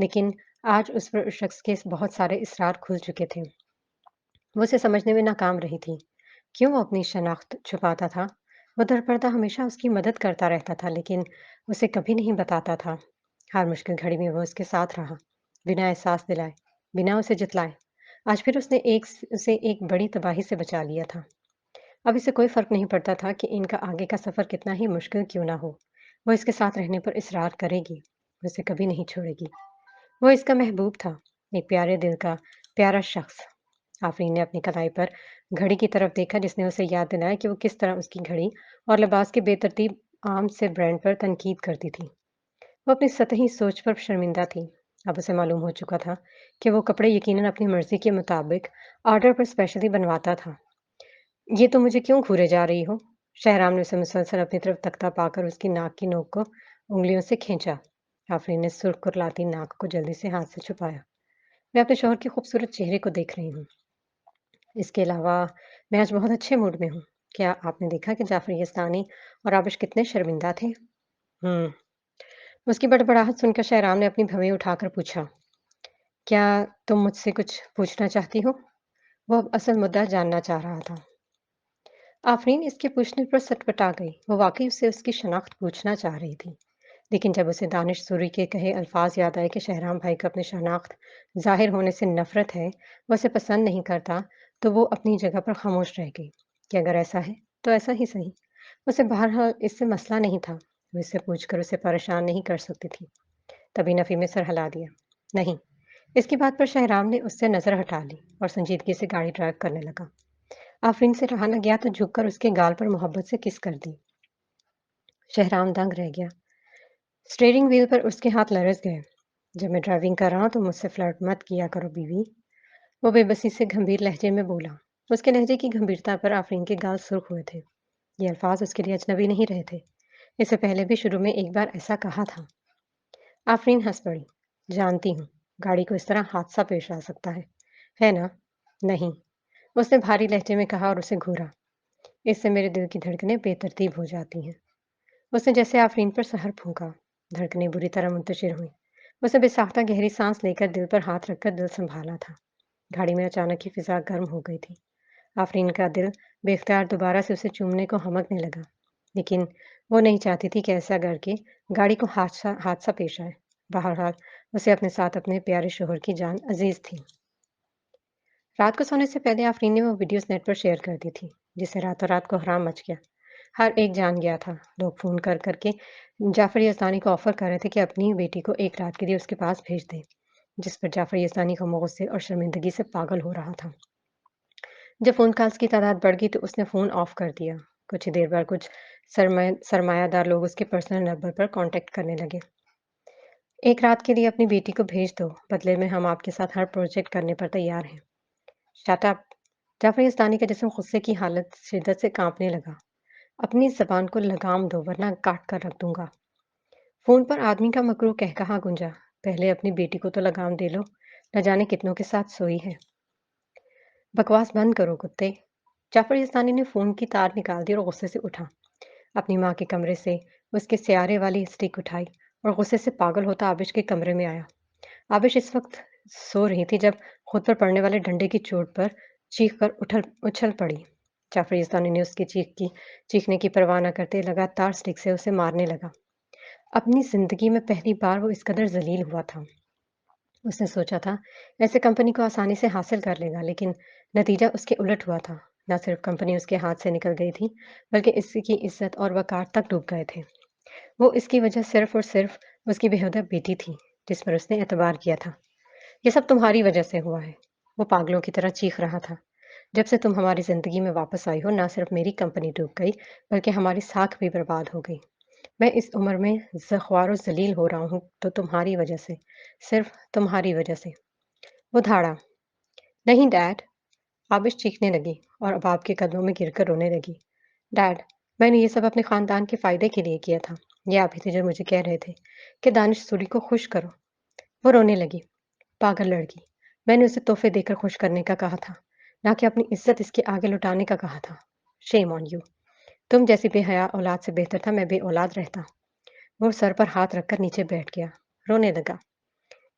لیکن آج اس پر اس شخص کے بہت سارے اسرار کھل چکے تھے۔ وہ اسے سمجھنے میں ناکام رہی تھی۔ کیوں وہ اپنی شناخت چھپاتا تھا؟ وہ درپردہ ہمیشہ اس کی مدد کرتا رہتا تھا لیکن اسے کبھی نہیں بتاتا تھا۔ ہر مشکل گھڑی میں وہ اس کے ساتھ رہا، بنا احساس دلائے، بنا اسے جتلائے۔ آج پھر اس نے اسے ایک بڑی تباہی سے بچا لیا تھا۔ اب اسے کوئی فرق نہیں پڑتا تھا کہ ان کا آگے کا سفر کتنا ہی مشکل کیوں نہ ہو، وہ اس کے ساتھ رہنے پر اصرار کرے گی، وہ اسے کبھی نہیں چھوڑے گی۔ وہ اس کا محبوب تھا، ایک پیارے دل کا پیارا شخص۔ آفرین نے اپنی کلائی پر گھڑی کی طرف دیکھا جس نے اسے یاد دلایا کہ وہ کس طرح اس کی گھڑی اور لباس کے بے ترتیب عام سے برانڈ پر تنقید کرتی تھی۔ وہ اپنی سطحی سوچ پر شرمندہ تھی۔ اب اسے معلوم ہو چکا تھا کہ وہ کپڑے یقیناً اپنی مرضی کے مطابق آرڈر پر اسپیشلی بنواتا تھا۔ یہ تو مجھے کیوں گھورے جا رہی ہو؟ شہرام نے اسے مسلسل اپنی طرف تکتا پا کر اس کی ناک کی نوک کو انگلیوں سے کھینچا۔ آفرین نے سرخ کرلاتی ناک کو جلدی سے ہاتھ سے چھپایا۔ میں اپنے شوہر کے خوبصورت چہرے کو دیکھ رہی ہوں۔ اس کے علاوہ میں آج بہت اچھے موڈ میں ہوں۔ کیا آپ نے دیکھا کہ جعفر یزدانی اور آبش کتنے شرمندہ تھے؟ ہوں۔ اس کی بڑبڑاہٹ سن کر شہرام نے اپنی بھویں اٹھا کر پوچھا، کیا تم مجھ سے کچھ پوچھنا چاہتی ہو؟ وہ اب اصل مدعا جاننا چاہ رہا تھا۔ آفرین اس کے پوچھنے پر سٹپٹا گئی۔ وہ واقعی اسے اس کی شناخت پوچھنا چاہ رہی تھی، لیکن جب اسے دانش سوری کے کہے الفاظ یاد آئے کہ شہرام بھائی کو اپنی شناخت ظاہر ہونے سے نفرت ہے، وہ اسے پسند نہیں کرتا، تو وہ اپنی جگہ پر خاموش رہ گئی کہ اگر ایسا ہے تو ایسا ہی صحیح۔ اسے بہرحال اس سے مسئلہ نہیں تھا، وہ اس سے پوچھ کر اسے پریشان نہیں کر سکتی تھی۔ تبھی نفی میں سر ہلا دیا۔ نہیں۔ اس کی بات پر شہرام نے اس سے نظر ہٹا لی اور سنجیدگی سے گاڑی ڈرائیو کرنے لگا۔ آفرین سے رہا نہ گیا تو جھک کر اس کے گال پر محبت سے کس کر دی۔ شہرام دنگ رہ گیا۔ اسٹیئرنگ وہیل پر اس کے ہاتھ لرز گئے۔ جب میں ڈرائیونگ کر رہا ہوں تو مجھ سے فلرٹ مت کیا کرو بیوی، وہ بے بسی سے گھمبیر لہجے میں بولا۔ اس کے لہجے کی گھمبیرتا پر آفرین کے گال سرخ ہوئے تھے۔ یہ الفاظ اس کے لیے اجنبی نہیں رہے تھے۔ اس سے پہلے بھی شروع میں ایک بار ایسا کہا تھا۔ آفرین ہنس پڑی۔ جانتی ہوں، گاڑی کو اس طرح حادثہ پیش آ سکتا ہے نا؟ نہیں، اس نے بھاری لہجے میں کہا اور اسے گھورا۔ اس سے میرے دل کی دھڑکنیں بے ترتیب ہو جاتی ہیں۔ اس نے جیسے آفرین پر سحر پھونکا۔ دھڑکنیں بری طرح منتشر ہوئیں۔ اسے بے ساختہ گہری سانس لے کر دل پر ہاتھ رکھ کر دل سنبھالا تھا۔ گاڑی میں اچانک ہی فضا گرم ہو گئی تھی۔ آفرین کا دل بے اختیار دوبارہ سے اسے چومنے کو ہمکنے لگا، لیکن وہ نہیں چاہتی تھی کہ ایسا کر کے گاڑی کو حادثہ پیش آئے۔ بہرحال اسے اپنے ساتھ اپنے پیارے شوہر کی جان عزیز تھی۔ رات کو سونے سے پہلے آفرین نے وہ ویڈیوز نیٹ پر شیئر کر دی تھی، جس سے راتوں رات کو حرام مچ گیا۔ ہر ایک جان گیا تھا۔ لوگ فون کر کر کے جعفر یزدانی کو آفر کر رہے تھے کہ اپنی بیٹی کو ایک رات کے لیے اس کے پاس بھیج دے، جس پر جعفر یزدانی کو غصے اور شرمندگی سے پاگل ہو رہا تھا۔ جب فون کالز کی تعداد بڑھ گئی تو اس نے فون آف کر دیا۔ کچھ ہی دیر بعد کچھ سرمایہ دار لوگ اس کے پرسنل نمبر پر کانٹیکٹ کرنے لگے۔ ایک رات کے لیے اپنی بیٹی کو بھیج دو، بدلے میں ہم آپ کے ساتھ ہر پروجیکٹ کرنے پر تیار ہیں۔ Shut up! جعفر یزدانی کا جسم غصے کی حالت شدت سے کانپنے لگا۔ اپنی زبان کو لگام دو ورنہ کاٹ کر رکھ دوں گا۔ فون پر آدمی کا مکروہ کہا گونجا، پہلے اپنی بیٹی کو تو لگام دے لو، نہ جانے کتنوں کے ساتھ سوئی ہے۔ بکواس بند کرو کتے۔ جعفر یزدانی نے فون کی تار نکال دی اور غصے سے اٹھا۔ اپنی ماں کے کمرے سے اس کے سیارے والی اسٹک اٹھائی اور غصے سے پاگل ہوتا آبش کے کمرے میں آیا۔ آبش اس وقت سو رہی تھی جب خود پر پڑنے والے ڈنڈے کی چوٹ پر چیخ کر اچھل پڑی۔ جعفر یزدانی نے اس کی چیخنے کی پرواہ نہ کرتے لگاتار اسٹک سے اسے مارنے لگا۔ اپنی زندگی میں پہلی بار وہ اس قدر ذلیل ہوا تھا۔ اس نے سوچا تھا ایسے کمپنی کو آسانی سے حاصل کر لے گا، لیکن نتیجہ اس کے الٹ ہوا تھا۔ نہ صرف کمپنی اس کے ہاتھ سے نکل گئی تھی، بلکہ اس کی عزت اور وقار تک ڈوب گئے تھے۔ وہ اس کی وجہ صرف اور صرف اس کی بےہودہ بیٹی تھی، جس پر اس نے اعتبار کیا تھا۔ یہ سب تمہاری وجہ سے ہوا ہے، وہ پاگلوں کی طرح چیخ رہا تھا۔ جب سے تم ہماری زندگی میں واپس آئی ہو، نہ صرف میری کمپنی ڈوب گئی، بلکہ ہماری ساکھ بھی برباد ہو گئی۔ میں اس عمر میں خوار و ذلیل ہو رہا ہوں تو تمہاری وجہ سے، صرف تمہاری وجہ سے۔ وہ دھاڑا۔ نہیں ڈیڈ! آبش چیخنے لگی اور اب آپ کے قدموں میں گر کر رونے لگی۔ ڈیڈ، میں نے یہ سب اپنے خاندان کے فائدے کے لیے کیا تھا۔ یہ آپ ہی تھے جو مجھے کہہ رہے تھے کہ دانش سوری کو خوش کرو۔ وہ رونے لگی۔ پاگل لڑکی، میں نے اسے تحفے دے کر خوش کرنے کا کہا تھا، نہ کہ اپنی عزت اس کے آگے لٹانے کا کہا تھا۔ شیم آن یو! تم جیسی بے حیا اولاد سے بہتر تھا میں بے اولاد رہتا۔ وہ سر پر ہاتھ رکھ کر نیچے بیٹھ گیا، رونے لگا۔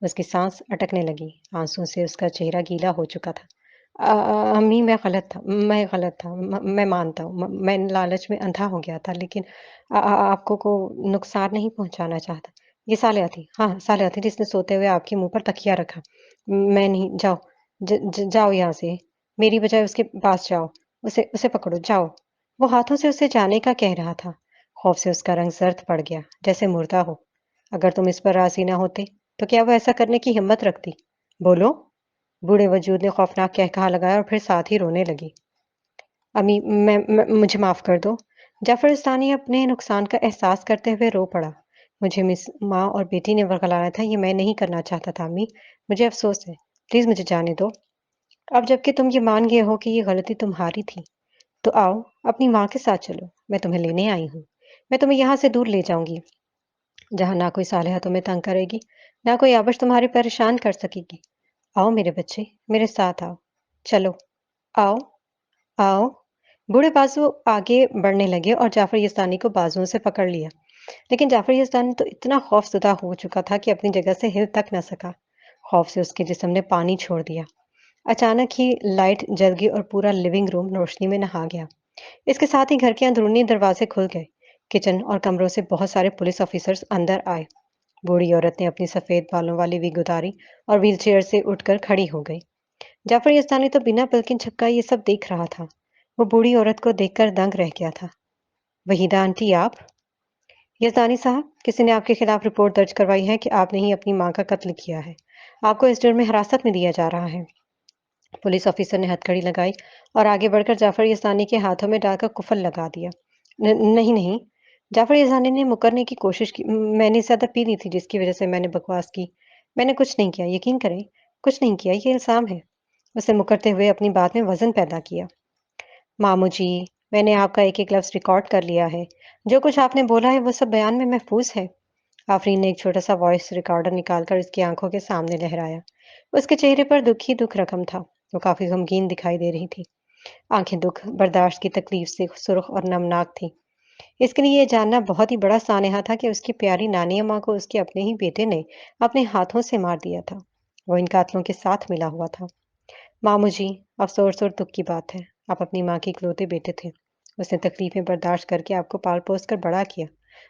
اس کی سانس اٹکنے لگی، آنسوں سے اس کا چہرہ گیلا ہو چکا تھا۔ امی میں غلط تھا، میں مانتا ہوں، میں لالچ میں اندھا ہو گیا تھا، لیکن آپ کو نقصان نہیں پہنچانا چاہتا۔ یہ صالحہ تھی، ہاں صالحہ تھی جس نے سوتے ہوئے آپ کے منہ پر تکیہ رکھا۔ میں نہیں، جاؤ، جاؤ یہاں سے، میری بجائے اس کے پاس جاؤ، اسے پکڑو، جاؤ۔ وہ ہاتھوں سے اسے جانے کا کہہ رہا تھا۔ خوف سے اس کا رنگ زرد پڑ گیا، جیسے مردہ ہو۔ اگر تم اس پر راضی نہ ہوتے تو کیا وہ ایسا کرنے کی ہمت رکھتی؟ بولو۔ بوڑھے وجود نے خوفناک قہقہا لگایا اور پھر ساتھ ہی رونے لگی۔ امی، مجھے معاف کر دو۔ جعفر استانی اپنے نقصان کا احساس کرتے ہوئے رو پڑا۔ مجھے مس ماں اور بیٹی نے ورگلایا تھا، یہ میں نہیں کرنا چاہتا تھا امی، مجھے افسوس ہے، پلیز مجھے جانے دو۔ اب جب کہ تم یہ مان گئے ہو کہ یہ غلطی تمہاری تھی تو آؤ اپنی ماں کے ساتھ چلو، میں تمہیں لینے آئی ہوں، میں تمہیں یہاں سے دور لے جاؤں گی جہاں نہ کوئی صالحہ تمہیں تنگ کرے گی، نہ کوئی آبش تمہارے پریشان کر سکے گی۔ آؤ میرے بچے، میرے ساتھ آؤ، چلو، آؤ، آؤ۔ بوڑھے بازو آگے بڑھنے لگے اور جعفر یزدانی کو بازوؤں سے پکڑ لیا، لیکن جعفر یزدانی تو اتنا خوف زدہ ہو چکا تھا کہ اپنی جگہ سے ہل تک نہ سکا۔ خوف سے اس کے جسم نے پانی چھوڑ دیا۔ اچانک ہی لائٹ جل گئی اور پورا لیونگ روم روشنی میں نہا گیا۔ اس کے ساتھ ہی گھر کے اندرونی دروازے کھل گئے۔ کچن اور کمروں سے بہت سارے پولیس آفیسرز اندر آئے۔ بوڑھی عورت نے اپنی سفید بالوں والی وگ اتاری اور ویل چیئر سے اٹھ کر کھڑی ہو گئی۔ جعفر یزدانی تو بنا پلکن جھپکائے یہ سب دیکھ رہا تھا۔ وہ بوڑھی عورت کو دیکھ کر دنگ رہ گیا تھا۔ وحیدہ آنٹی آپ؟ یزدانی صاحب، کسی نے آپ کے خلاف رپورٹ درج کروائی ہے کہ آپ نے ہی اپنی ماں کا قتل کیا ہے۔ آپ کو اس جرم میں حراست میں دیا جا رہا ہے۔ پولیس آفیسر نے ہتھ کڑی لگائی اور آگے بڑھ کر جعفر یزدانی کے ہاتھوں میں ڈال کر کفل لگا دیا۔ نہیں نہیں، جعفر یزدانی نے مکرنے کی کوشش کی۔ میں نے زیادہ پی لی تھی جس کی وجہ سے میں نے بکواس کی۔ میں نے کچھ نہیں کیا، یقین کریں، کچھ نہیں کیا، یہ الزام ہے۔ اسے مکرتے ہوئے اپنی بات میں وزن پیدا کیا۔ مامو جی، میں نے آپ کا ایک ایک لفظ ریکارڈ کر لیا ہے، جو کچھ آپ نے بولا ہے وہ سب بیان میں محفوظ ہے۔ آفرین نے ایک چھوٹا سا وائس ریکارڈر نکال کر اس کی آنکھوں کے سامنے لہرایا۔ اس کے چہرے پر دکھ ہی دکھ رقم تھا، وہ کافی غمگین دکھائی دے رہی تھی۔ آنکھیں دکھ برداشت کی تکلیف سے سرخ اور نمناک تھی۔ اس کے لیے یہ جاننا بہت ہی بڑا سانحہ تھا کہ اس کی پیاری نانی اماں کو اس کے اپنے ہی بیٹے نے اپنے ہاتھوں سے مار دیا تھا۔ وہ ان قاتلوں کے ساتھ ملا ہوا تھا۔ مامو جی، افسوس اور دکھ کی بات ہے، آپ اپنی ماں کے اکلوتے بیٹے تھے۔ اس نے تکلیفیں برداشت کر کے آپ کو پال پوس کر بڑا کیا،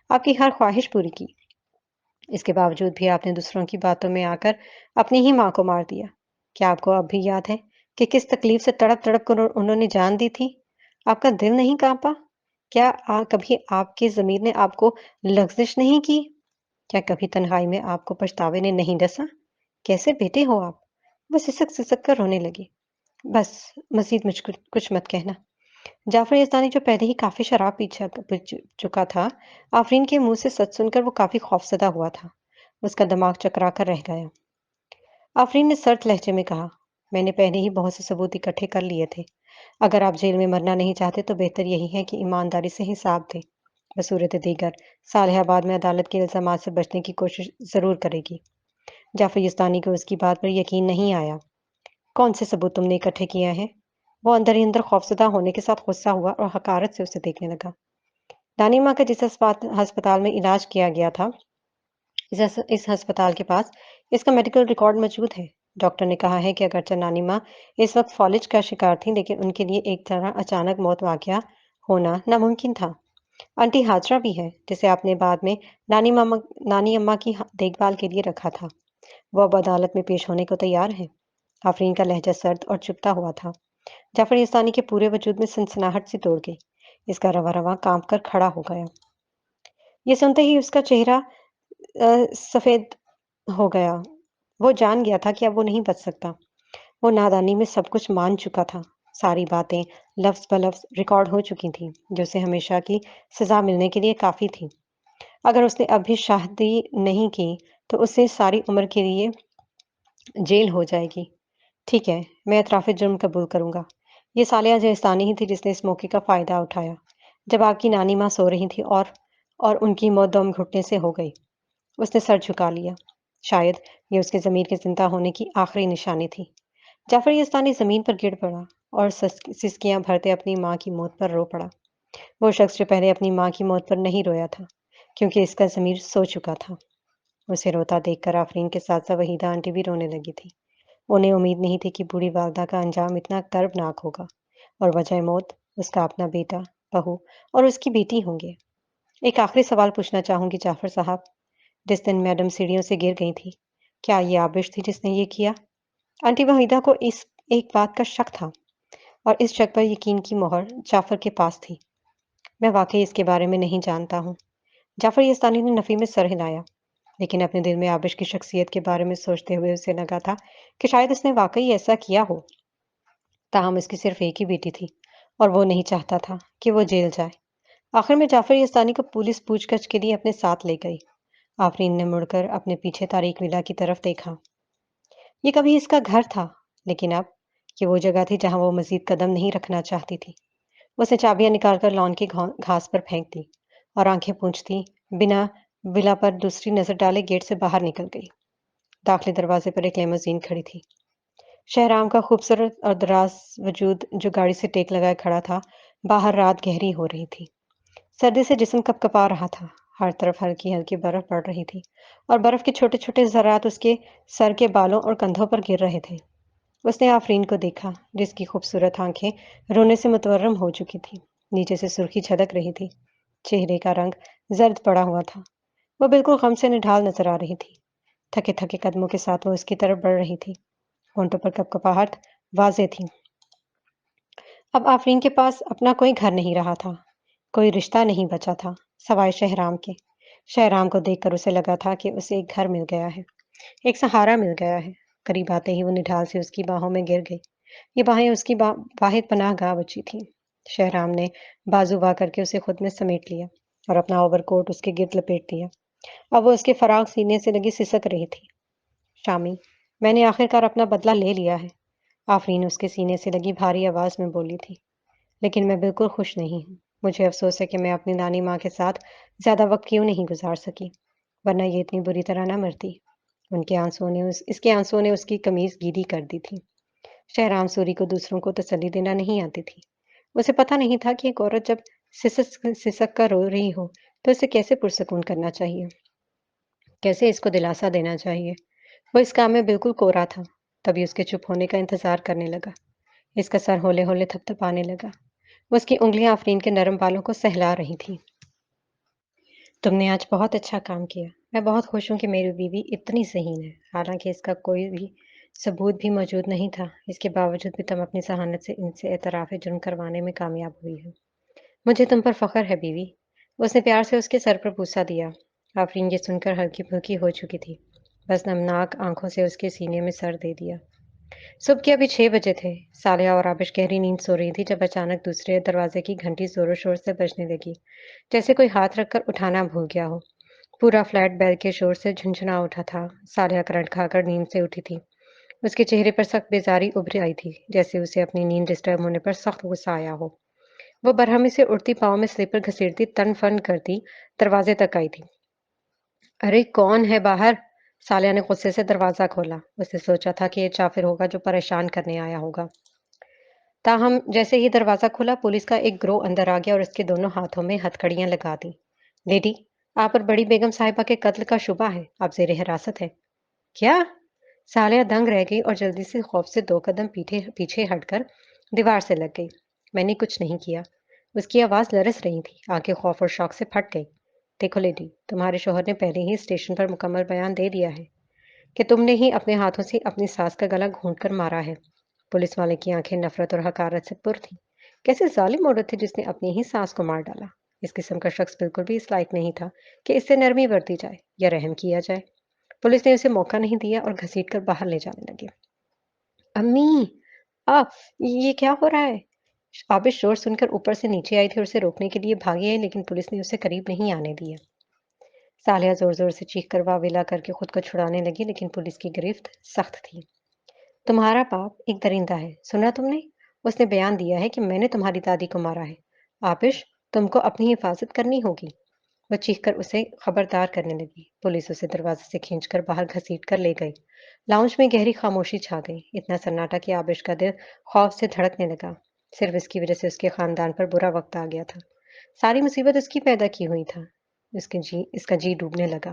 آپ کی ہر خواہش پوری کی۔ اس کے باوجود بھی آپ نے دوسروں کی باتوں میں آ کر اپنی ہی ماں کو مار دیا۔ کیا آپ کو اب بھی یاد ہے کہ کس تکلیف سے تڑپ تڑپ کر انہوں نے جان دی تھی؟ آپ کا دل نہیں کانپا؟ کیا کبھی آپ کی ضمیر نے آپ کو لغزش نہیں کی؟ کیا کبھی تنہائی میں آپ کو پچھتاوے نے نہیں ڈسا؟ کیسے بیٹے ہو آپ؟ وہ سسک کر رونے لگی۔ بس، مزید مجھ کو کچھ مت کہنا۔ جعفر یزدانی جو پہلے ہی کافی شراب پی چکا تھا، آفرین کے منہ سے سچ سن کر وہ کافی خوفزدہ ہوا تھا۔ اس کا دماغ چکرا کر رہ گیا۔ آفرین نے سرد لہجے میں کہا، میں نے پہلے ہی بہت سے ثبوت اکٹھے کر لیے تھے۔ اگر آپ جیل میں مرنا نہیں چاہتے تو بہتر یہی ہے کہ ایمانداری سے حساب دیں۔ بصورت دیگر، صالحہ بعد میں عدالت کے الزامات سے بچنے کی کوشش ضرور کرے گی۔ جعفر یزدانی کو اس کی بات پر یقین نہیں آیا۔ کون سے ثبوت تم نے اکٹھے کیا ہے؟ وہ اندر ہی اندر خوفزدہ ہونے کے ساتھ غصہ ہوا اور حقارت سے اسے دیکھنے لگا۔ دانی ماں کا جس ہسپتال میں علاج کیا گیا تھا، اس ہسپتال کے پاس اس کا میڈیکل ریکارڈ موجود ہے۔ ڈاکٹر نے کہا ہے کہ اگرچہ نانی ماں اس وقت فالج کا شکار تھی، لیکن ان کے لیے ایک طرح اچانک موت واقعہ ہونا ناممکن تھا۔ آنٹی ہاجرہ بھی ہے، جسے آپ نے بعد میں نانی اماں کی دیکھ بھال کے لیے رکھا تھا۔ وہ اب عدالت میں پیش ہونے کو تیار ہے۔ آفرین کا لہجہ سرد اور چپتا ہوا تھا۔ جعفر یزدانی کے پورے وجود میں سنسناہٹ سی توڑ گئی۔ اس کا رواں رواں کانپ کر کھڑا ہو گیا۔ یہ سنتے ہی اس کا چہرہ سفید ہو گیا۔ وہ جان گیا تھا کہ اب وہ نہیں بچ سکتا۔ وہ نادانی میں سب کچھ مان چکا تھا۔ ساری باتیں لفظ بلفظ ریکارڈ ہو چکی تھیں، جو اسے ہمیشہ کی سزا ملنے کے لیے کافی تھی۔ اگر اس نے اب بھی شادی نہیں کی تو اسے ساری عمر کے لیے جیل ہو جائے گی۔ ٹھیک ہے، میں اعتراف جرم قبول کروں گا۔ یہ صالحہ جیستانی ہی تھی جس نے اس موقع کا فائدہ اٹھایا، جب آپ کی نانی ماں سو رہی تھی اور ان کی موت دم گھٹنے سے ہو گئی۔ اس نے سر جھکا لیا۔ شاید یہ اس کے ضمیر کے زندہ ہونے کی آخری نشانی تھی۔ جعفر یزدانی زمین پر گر پڑا اور سسکیاں بھرتے اپنی ماں کی موت پر رو پڑا۔ وہ شخص جو پہلے اپنی ماں کی موت پر نہیں رویا تھا، کیونکہ اس کا ضمیر سو چکا تھا۔ اسے روتا دیکھ کر آفرین کے ساتھ ساتھ وحیدہ آنٹی بھی رونے لگی تھی۔ انہیں امید نہیں تھی کہ بوڑھی والدہ کا انجام اتنا کربناک ہوگا، اور وجہ موت اس کا اپنا بیٹا، بہو اور اس کی بیٹی ہوں گے۔ ایک آخری سوال پوچھنا چاہوں گی جعفر صاحب، جس دن میڈم سیڑھیوں سے گر گئی تھی، کیا یہ عابش تھی جس نے یہ کیا؟ آنٹی وحیدہ کو اس ایک بات کا شک تھا، اور اس شک پر یقین کی مہر جعفر کے پاس تھی۔ میں واقعی اس کے بارے میں نہیں جانتا ہوں۔ جعفر یستانی نے نفی میں سر ہلایا، لیکن اپنے دل میں عابش کی شخصیت کے بارے میں سوچتے ہوئے اسے لگا تھا کہ شاید اس نے واقعی ایسا کیا ہو۔ تاہم اس کی صرف ایک ہی بیٹی تھی، اور وہ نہیں چاہتا تھا کہ وہ جیل جائے۔ آخر میں جعفر یستانی کو پولیس پوچھ گچھ کے لیے اپنے ساتھ لے گئی۔ آفرین نے مڑ کر اپنے پیچھے تاریک ولا کی طرف دیکھا۔ یہ کبھی اس کا گھر تھا، لیکن اب یہ وہ جگہ تھی جہاں وہ مزید قدم نہیں رکھنا چاہتی تھی۔ اس نے چابیاں نکال کر لان کی گھاس پر پھینک دی، اور آنکھیں پونچھتی بنا ولا پر دوسری نظر ڈالے گیٹ سے باہر نکل گئی۔ داخلی دروازے پر ایک لیموزین کھڑی تھی۔ شہرام کا خوبصورت اور دراز وجود جو گاڑی سے ٹیک لگائے کھڑا تھا، باہر رات گہری ہو رہی تھی۔ سردی سے جسم کپ کپا رہا تھا، ہر طرف ہلکی ہلکی برف پڑ رہی تھی، اور برف کے چھوٹے چھوٹے ذرات اس کے سر کے بالوں اور کندھوں پر گر رہے تھے۔ اس نے آفرین کو دیکھا، جس کی خوبصورت آنکھیں رونے سے متورم ہو چکی تھی، نیچے سے سرخی چھلک رہی تھی، چہرے کا رنگ زرد پڑا ہوا تھا۔ وہ بالکل غم سے نڈھال نظر آ رہی تھی۔ تھکے تھکے قدموں کے ساتھ وہ اس کی طرف بڑھ رہی تھی، ہونٹوں پر کپ کپاہٹ واضح تھی۔ اب آفرین کے پاس اپنا کوئی گھر نہیں رہا تھا، کوئی رشتہ نہیں بچا تھا سوائے شہرام کے۔ شہرام کو دیکھ کر اسے لگا تھا کہ اسے ایک گھر مل گیا ہے، ایک سہارا مل گیا ہے۔ قریب آتے ہی وہ نڈھال سے اس کی باہوں میں گر گئی۔ یہ باہیں اس کی واحد پناہ گاہ بچی تھیں۔ شہرام نے بازو وا کر کے اسے خود میں سمیٹ لیا، اور اپنا اوور کوٹ اس کے گرد لپیٹ دیا۔ اب وہ اس کے فراغ سینے سے لگی سسک رہی تھی۔ شامی، میں نے آخرکار اپنا بدلہ لے لیا ہے، آفرین اس کے سینے سے لگی بھاری آواز میں بولی تھی۔ لیکن میں بالکل خوش نہیں ہوں۔ مجھے افسوس ہے کہ میں اپنی نانی ماں کے ساتھ زیادہ وقت کیوں نہیں گزار سکی، ورنہ یہ اتنی بری طرح نہ مرتی۔ ان کے آنسوؤں نے اس کے آنسوؤں نے اس کی قمیض گیلی کر دی تھی۔ شہرام سوری کو دوسروں کو تسلی دینا نہیں آتی تھی۔ اسے پتہ نہیں تھا کہ ایک عورت جب سسک کر رو رہی ہو تو اسے کیسے پرسکون کرنا چاہیے، کیسے اس کو دلاسا دینا چاہیے۔ وہ اس کام میں بالکل کورا تھا۔ تبھی اس کے چپ ہونے کا انتظار کرنے لگا۔ اس کا سر ہولے ہولے تھپ تھپانے لگا۔ اس کی انگلیاں آفرین کے نرم بالوں کو سہلا رہی تھیں۔ تم نے آج بہت اچھا کام کیا۔ میں بہت خوش ہوں کہ میری بیوی اتنی ذہین ہے، حالانکہ اس کا کوئی بھی ثبوت بھی موجود نہیں تھا۔ اس کے باوجود بھی تم اپنی ذہانت سے ان سے اعتراف جرم کروانے میں کامیاب ہوئی ہے۔ مجھے تم پر فخر ہے بیوی۔ اس نے پیار سے اس کے سر پر بوسہ دیا۔ آفرین یہ سن کر ہلکی پھلکی ہو چکی تھی، بس نمناک آنکھوں سے اس کے سینے میں سر دے دیا۔ صبح کے ابھی 6 بجے تھے۔ صالحہ اور آبش گہری نیند سو رہی تھی جب اچانک دوسرے دروازے کی گھنٹی زور و شور سے بجنے لگی، جیسے کوئی ہاتھ رکھ کر اٹھانا بھول گیا ہو۔ پورا فلیٹ بیل کے شور سے جھنجھنا اٹھا تھا۔ صالحہ کرنٹ کھا کر نیند سے اٹھی تھی۔ اس کے چہرے پر سخت بیزاری ابھر آئی تھی، جیسے اسے اپنی نیند ڈسٹرب ہونے پر سخت غصہ آیا ہو۔ وہ برہمی سے اڑتی پاؤں میں سلیپر گھسیٹتی تن فن کرتی دروازے تک آئی تھی۔ ارے کون ہے باہر؟ صالحہ نے غصے سے دروازہ کھولا۔ اس نے سوچا تھا کہ یہ جعفر ہوگا جو پریشان کرنے آیا ہوگا۔ تاہم جیسے ہی دروازہ کھلا، پولیس کا ایک گروہ اندر آ گیا اور اس کے دونوں ہاتھوں میں ہتھکڑیاں لگا دیں۔ لیڈی، آپ پر بڑی بیگم صاحبہ کے قتل کا شبہ ہے، آپ زیر حراست ہے۔ کیا؟ صالحہ دنگ رہ گئی اور جلدی سے خوف سے 2 قدم پیچھے ہٹ کر دیوار سے لگ گئی۔ میں نے کچھ نہیں کیا۔ اس کی آواز لرز رہی تھی، آنکھیں خوف اور شوق سے پھٹ گئی۔ دیکھو لیڈی، تمہارے شوہر نے پہلے ہی اسٹیشن پر مکمل بیان دے دیا ہے کہ تم نے ہی اپنے ہاتھوں سے اپنی ساس کا گلا گھونٹ کر مارا ہے۔ پولیس والے کی آنکھیں نفرت اور حقارت سے پر تھیں۔ کیسے ظالم عورت تھی جس نے اپنی ہی ساس کو مار ڈالا۔ اس قسم کا شخص بالکل بھی اس لائق نہیں تھا کہ اس سے نرمی برتی جائے یا رحم کیا جائے۔ پولیس نے اسے موقع نہیں دیا اور گھسیٹ کر باہر لے جانے لگے۔ امی، آ یہ کیا ہو رہا ہے؟ عابد شور سن کر اوپر سے نیچے آئی تھی اور اسے روکنے کے لیے بھاگی آئی، لیکن پولیس نے اسے قریب نہیں آنے دیا۔ صالحہ زور زور سے چیخ کر واویلا کر کے خود کو چھڑانے لگی، لیکن پولیس کی گرفت سخت تھی۔ تمہارا باپ ایک درندہ ہے، سنا تم نے؟ اس نے بیان دیا ہے کہ میں نے تمہاری دادی کو مارا ہے۔ آبش، تم کو اپنی حفاظت کرنی ہوگی۔ وہ چیخ کر اسے خبردار کرنے لگی۔ پولیس اسے دروازے سے کھینچ کر باہر گھسیٹ کر لے گئی۔ لاؤنج میں گہری خاموشی چھا گئی، اتنا سناٹا کہ آبش کا دل خوف سے دھڑکنے لگا۔ صرف اس کی وجہ سے اس کے خاندان پر برا وقت آ گیا تھا۔ ساری مصیبت اس کی پیدا کی ہوئی تھا۔ اس کا جی ڈوبنے لگا۔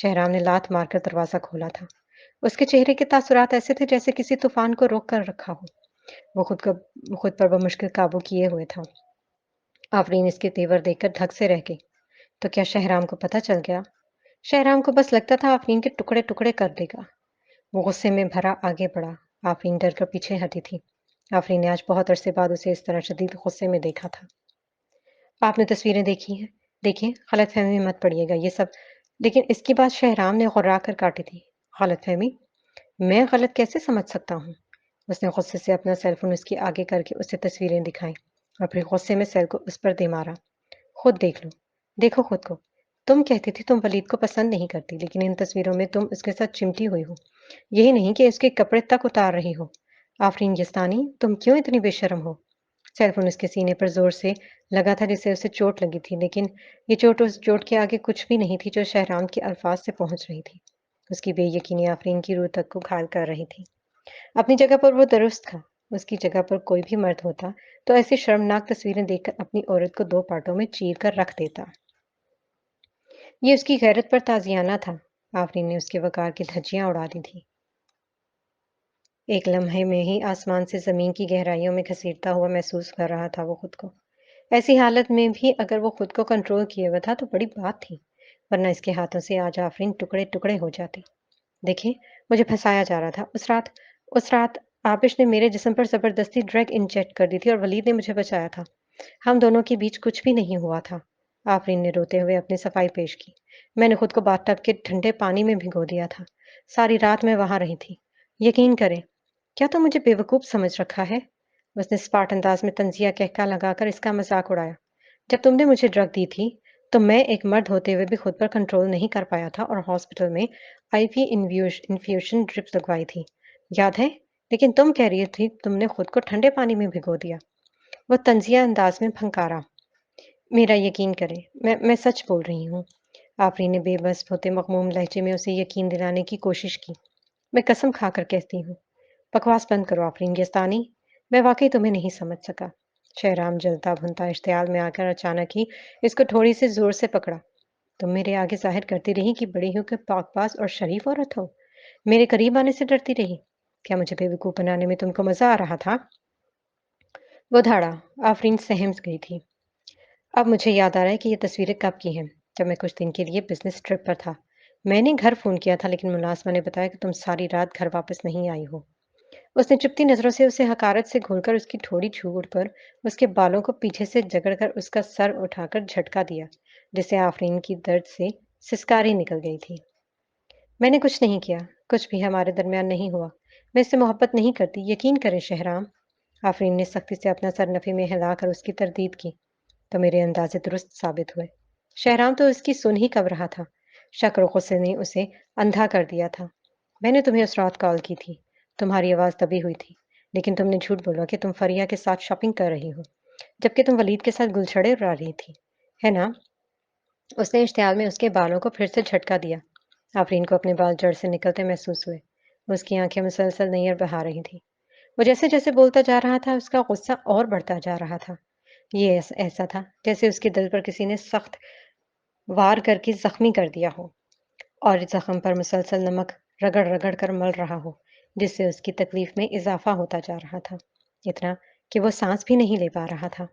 شہرام نے لات مار کر دروازہ کھولا تھا۔ اس کے چہرے کے تاثرات ایسے تھے جیسے کسی طوفان کو روک کر رکھا ہو۔ وہ خود پر بمشکل قابو کیے ہوئے تھا۔ آفرین اس کے تیور دیکھ کر دھک سے رہ گئی۔ تو کیا شہرام کو پتہ چل گیا؟ شہرام کو بس لگتا تھا آفرین کے ٹکڑے ٹکڑے کر دے گا۔ وہ غصے میں بھرا آگے بڑھا۔ آفرین ڈر کر پیچھے ہٹی تھی۔ آفرین نے آج بہت عرصے بعد اسے اس طرح شدید غصے میں دیکھا تھا۔ آپ نے تصویریں دیکھی ہیں؟ دیکھیں، غلط فہمی میں مت پڑیے گا یہ سب۔ لیکن اس کی بات شہرام نے غرا کر کاٹی تھی۔ غلط فہمی؟ میں غلط کیسے سمجھ سکتا ہوں؟ اس نے غصے سے اپنا سیل فون اس کی آگے کر کے اسے تصویریں دکھائیں اور پھر غصے میں سیل کو اس پر دے مارا۔ خود دیکھ لو، دیکھو خود کو۔ تم کہتی تھی تم ولید کو پسند نہیں کرتی، لیکن ان تصویروں میں تم اس کے ساتھ چمٹی ہوئی ہو، یہی نہیں کہ اس کے کپڑے تک اتار رہی ہو۔ آفرین یستانی، تم کیوں اتنی بے شرم ہو؟ سیل فون اس کے سینے پر زور سے لگا تھا جسے اسے چوٹ لگی تھی، لیکن یہ چوٹ اس چوٹ کے آگے کچھ بھی نہیں تھی جو شہرام کے الفاظ سے پہنچ رہی تھی۔ اس کی بے یقینی آفرین کی روح تک کو گھائل کر رہی تھی۔ اپنی جگہ پر وہ درست تھا۔ اس کی جگہ پر کوئی بھی مرد ہوتا تو ایسی شرمناک تصویریں دیکھ کر اپنی عورت کو دو پارٹوں میں چیر کر رکھ دیتا۔ یہ اس کی غیرت پر تازیانہ تھا۔ آفرین نے اس کے وقار کی دھجیاں اڑا دی تھی۔ ایک لمحے میں ہی آسمان سے زمین کی گہرائیوں میں گھسیٹتا ہوا محسوس کر رہا تھا وہ خود کو۔ ایسی حالت میں بھی اگر وہ خود کو کنٹرول کیے ہوا تھا تو بڑی بات تھی، ورنہ اس کے ہاتھوں سے آج آفرین ٹکڑے ٹکڑے ہو جاتی۔ دیکھیں، مجھے پھنسایا جا رہا تھا۔ اس رات آبش نے میرے جسم پر زبردستی ڈرگ انجیکٹ کر دی تھی اور ولید نے مجھے بچایا تھا۔ ہم دونوں کے بیچ کچھ بھی نہیں ہوا تھا۔ آفرین نے روتے ہوئے اپنی صفائی پیش کی۔ میں نے خود کو باتھ ٹب کے ٹھنڈے پانی میں بھگو دیا تھا۔ ساری رات میں وہاں رہی تھی۔ یقین کریں، کیا تم مجھے بیوقوف سمجھ رکھا ہے؟ اس نے اسپاٹ انداز میں طنزیہ کہکا لگا کر اس کا مذاق اڑایا۔ جب تم نے مجھے ڈرگ دی تھی تو میں ایک مرد ہوتے ہوئے بھی خود پر کنٹرول نہیں کر پایا تھا اور ہاسپٹل میں آئی وی انفیوژن ڈرپس لگوائی تھی، یاد ہے؟ لیکن تم کہہ رہی تھی تم نے خود کو ٹھنڈے پانی میں بھگو دیا۔ وہ طنزیہ انداز میں پھنکارا۔ میرا یقین کریں، میں سچ بول رہی ہوں۔ آفرین نے بے بس ہوتے مغموم لہجے میں اسے یقین دلانے کی کوشش کی۔ میں قسم کھا کر کہتی ہوں۔ بکواس بند کرو آفرین یزدانی، میں واقعی تمہیں نہیں سمجھ سکا۔ شہرام جلتا بھنتا اشتعال میں آ کر اچانک ہی اس کو تھوڑی سی زور سے پکڑا۔ تم میرے آگے ظاہر کرتی رہی کہ بڑی ہو کہ پاک باز اور شریف عورت ہو، میرے قریب آنے سے ڈرتی رہی۔ کیا مجھے بے وقوف بنانے میں تم کو مزہ آ رہا تھا؟ وہ دھاڑا۔ آفرین سہم گئی تھی۔ اب مجھے یاد آ رہا ہے کہ یہ تصویریں کب کی ہیں، جب میں کچھ دن کے لیے بزنس ٹرپ پر تھا۔ میں نے گھر فون کیا تھا لیکن ملازمہ نے بتایا کہ تم ساری رات گھر واپس نہیں آئی ہو۔ اس نے چپتی نظروں سے اسے حقارت سے گھور کر اس کی تھوڑی جھوٹ پر اس کے بالوں کو پیچھے سے جگڑ کر اس کا سر اٹھا کر جھٹکا دیا، جس سے آفرین کی درد سے سسکاری نکل گئی تھی۔ میں نے کچھ نہیں کیا، کچھ بھی ہمارے درمیان نہیں ہوا۔ میں اس سے محبت نہیں کرتی، یقین کریں شہرام۔ آفرین نے سختی سے اپنا سر نفی میں ہلا کر اس کی تردید کی۔ تو میرے اندازے درست ثابت ہوئے۔ شہرام تو اس کی سن ہی کب رہا تھا۔ شک و غصے نے اسے اندھا کر دیا تھا۔ میں نے تمہیں اس رات کال کی تھی، تمہاری آواز دبی ہوئی تھی، لیکن تم نے جھوٹ بولا کہ تم فریہ کے ساتھ شاپنگ کر رہی ہو، جبکہ تم ولید کے ساتھ گلچھڑے اڑا رہی تھی، ہے نا؟ اس نے اشتعال میں اس کے بالوں کو پھر سے جھٹکا دیا۔ آفرین کو اپنے بال جڑ سے نکلتے محسوس ہوئے۔ اس کی آنکھیں مسلسل نیر بہا رہی تھیں۔ وہ جیسے جیسے بولتا جا رہا تھا اس کا غصہ اور بڑھتا جا رہا تھا۔ یہ ایسا تھا جیسے اس کے دل پر کسی نے سخت وار کر کے زخمی کر دیا ہو اور زخم پر مسلسل نمک رگڑ رگڑ کر مل رہا ہو، جس سے اس کی تکلیف میں اضافہ ہوتا جا رہا تھا، اتنا کہ وہ سانس بھی نہیں لے پا رہا تھا۔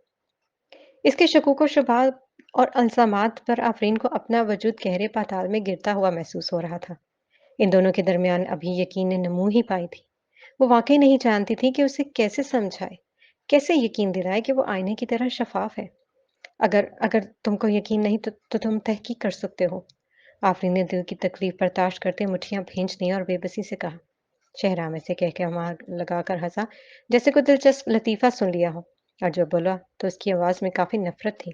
اس کے شکوک و شبہات اور الزامات پر آفرین کو اپنا وجود گہرے پاتال میں گرتا ہوا محسوس ہو رہا تھا۔ ان دونوں کے درمیان ابھی یقین نے نمو ہی پائی تھی۔ وہ واقعی نہیں جانتی تھی کہ اسے کیسے سمجھائے، کیسے یقین دلائے کہ وہ آئینے کی طرح شفاف ہے۔ اگر تم کو یقین نہیں تو تم تحقیق کر سکتے ہو۔ آفرین نے دل کی تکلیف برداشت کرتے مٹھیاں بھینچ دیں اور بے بسی سے کہا۔ شہرام ایسے کہہ کے مار لگا کر ہنسا جیسے کوئی دلچسپ لطیفہ سن لیا ہو، اور جو بولا تو اس کی آواز میں کافی نفرت تھی۔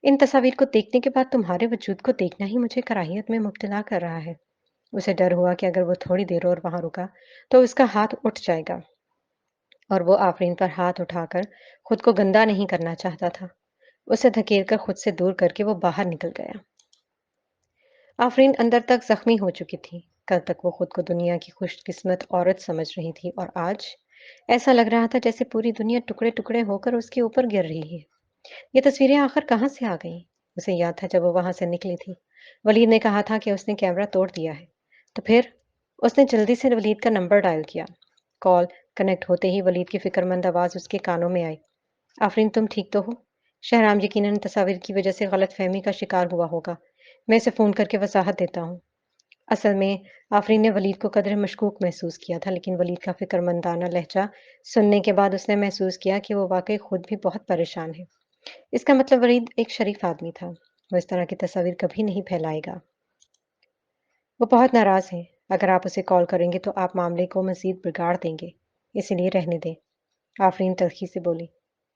ان تصاویر کو دیکھنے کے بعد تمہارے وجود کو دیکھنا ہی مجھے کراہیت میں مبتلا کر رہا ہے۔ اسے ڈر ہوا کہ اگر وہ تھوڑی دیر اور وہاں رکا تو اس کا ہاتھ اٹھ جائے گا، اور وہ آفرین پر ہاتھ اٹھا کر خود کو گندا نہیں کرنا چاہتا تھا۔ اسے دھکیل کر خود سے دور کر کے وہ باہر نکل گیا۔ آفرین اندر تک زخمی ہو چکی تھی۔ کل تک وہ خود کو دنیا کی خوش قسمت عورت سمجھ رہی تھی، اور آج ایسا لگ رہا تھا جیسے پوری دنیا ٹکڑے ٹکڑے ہو کر اس کے اوپر گر رہی ہے۔ یہ تصویریں آخر کہاں سے آ گئیں؟ اسے یاد تھا جب وہ وہاں سے نکلی تھی، ولید نے کہا تھا کہ اس نے کیمرہ توڑ دیا ہے۔ تو پھر؟ اس نے جلدی سے ولید کا نمبر ڈائل کیا۔ کال کنیکٹ ہوتے ہی ولید کی فکر مند آواز اس کے کانوں میں آئی۔ آفرین، تم ٹھیک تو ہو؟ شہرام یقیناً تصاویر کی وجہ سے غلط فہمی کا شکار ہوا ہوگا۔ میں اسے فون کر کے وضاحت دیتا ہوں۔ اصل میں آفرین نے ولید کو قدر مشکوک محسوس کیا تھا، لیکن ولید کا فکر مندانہ لہجہ سننے کے بعد اس نے محسوس کیا کہ وہ واقعی خود بھی بہت پریشان ہے۔ اس کا مطلب ولید ایک شریف آدمی تھا۔ وہ اس طرح کی تصاویر کبھی نہیں پھیلائے گا۔ وہ بہت ناراض ہے۔ اگر آپ اسے کال کریں گے تو آپ معاملے کو مزید بگاڑ دیں گے، اسی لیے رہنے دیں۔ آفرین تلخی سے بولی۔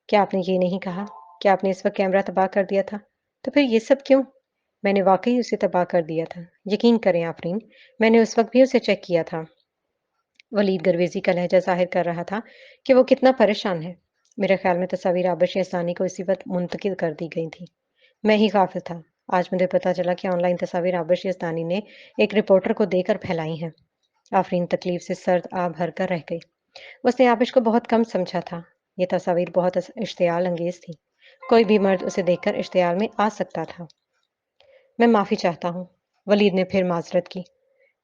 کیا آپ نے یہ نہیں کہا کہ آپ نے اس وقت کیمرہ تباہ کر دیا تھا؟ تو پھر یہ سب کیوں؟ میں نے واقعی اسے تباہ کر دیا تھا، یقین کریں آفرین، میں نے اس وقت بھی اسے چیک کیا تھا۔ ولید گرویزی کا لہجہ ظاہر کر رہا تھا کہ وہ کتنا پریشان ہے۔ میرے خیال میں تصاویر آبش احسانی کو اسی وقت منتقل کر دی گئی تھی۔ میں ہی غافل تھا۔ آج مجھے پتا چلا کہ آن لائن تصاویر آبش یزدانی نے ایک رپورٹر کو دے کر پھیلائی ہیں۔ آفرین تکلیف سے سرد آب بھر کر رہ گئی۔ اس نے آبش کو بہت کم سمجھا تھا۔ یہ تصاویر بہت اشتعال انگیز تھی۔ کوئی بھی مرد اسے دیکھ کر اشتعال میں آ سکتا تھا۔ میں معافی چاہتا ہوں، ولید نے پھر معذرت کی۔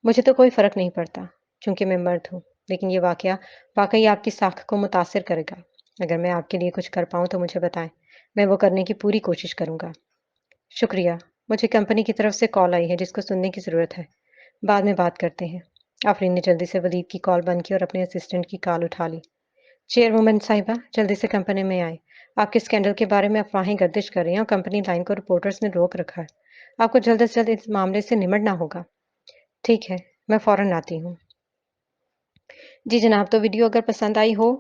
مجھے تو کوئی فرق نہیں پڑتا چونکہ میں مرد ہوں، لیکن یہ واقعہ واقعی آپ کی ساکھ کو متاثر کرے گا۔ اگر میں آپ کے لیے کچھ کر پاؤں تو مجھے بتائیں، میں وہ کرنے کی پوری کوشش کروں گا۔ شکریہ، مجھے کمپنی کی طرف سے کال آئی ہے جس کو سننے کی ضرورت ہے۔ بعد میں بات کرتے ہیں۔ آفرین نے جلدی سے ولید کی کال بند کی اور اپنے اسسٹنٹ کی کال اٹھا لی۔ چیئر وومن صاحبہ، جلدی سے کمپنی میں آئیں۔ آپ کے اسکینڈل کے بارے میں افواہیں گردش کر رہی ہیں اور کمپنی لائن کو رپورٹرز نے روک رکھا ہے۔ آپ کو جلد از جلد اس معاملے سے نمٹنا ہوگا۔ ٹھیک ہے، میں فوراً آتی ہوں۔ جی جناب، تو ویڈیو اگر پسند آئی ہو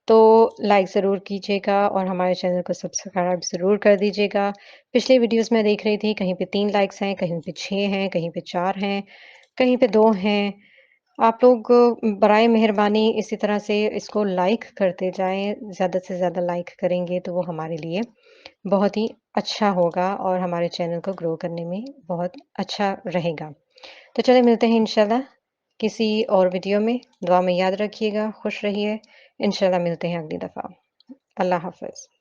تو لائک ضرور کیجیے گا اور ہمارے چینل کو سبسکرائب ضرور کر دیجیے گا۔ پچھلی ویڈیوز میں دیکھ رہی تھی، کہیں پہ 3 لائکس ہیں، کہیں پہ 6 ہیں، کہیں پہ 4 ہیں، کہیں پہ 2 ہیں۔ آپ لوگ برائے مہربانی اسی طرح سے اس کو لائک کرتے جائیں۔ زیادہ سے زیادہ لائک کریں گے تو وہ ہمارے لیے بہت ہی اچھا ہوگا اور ہمارے چینل کو گرو کرنے میں بہت اچھا رہے گا۔ تو چلیں ملتے ہیں انشاءاللہ کسی اور ویڈیو میں۔ دعا میں یاد رکھیے گا، خوش رہیے۔ انشاءاللہ ملتے ہیں اگلی دفعہ۔ اللہ حافظ۔